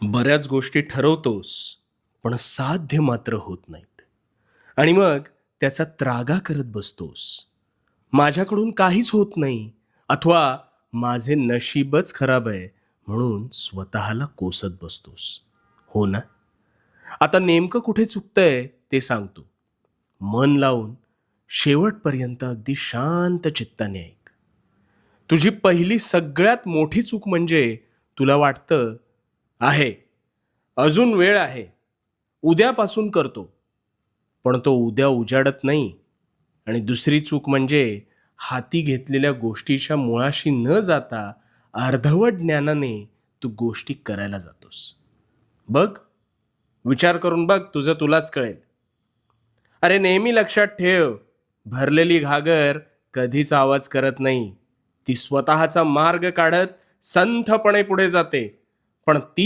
बऱ्याच गोष्टी ठरवतोस, पण साध्य मात्र होत नाहीत. आणि मग त्याचा त्रागा करत बसतोस. माझ्याकडून काहीच होत नाही अथवा माझे नशीबच खराब आहे म्हणून स्वतःला कोसत बसतोस. हो ना? आता नेमकं कुठे चुकतंय ते सांगतो. मन लावून शेवटपर्यंत अगदी शांत चित्ताने ऐक. तुझी पहिली सगळ्यात मोठी चूक म्हणजे तुला वाटतं आहे, अजून वेळ आहे, उद्यापासून करतो. पण तो उद्या उजाडत नाही. आणि दुसरी चूक म्हणजे हाती घेतलेल्या गोष्टीच्या मुळाशी न जाता अर्धवट ज्ञानाने तू गोष्टी करायला जातोस. बघ, विचार करून बघ, तुझं तुलाच कळेल. अरे नेहमी लक्षात ठेव, भरलेली घागर कधीच आवाज करत नाही. ती स्वतःचा मार्ग काढत संथपणे पुढे जाते. पण ती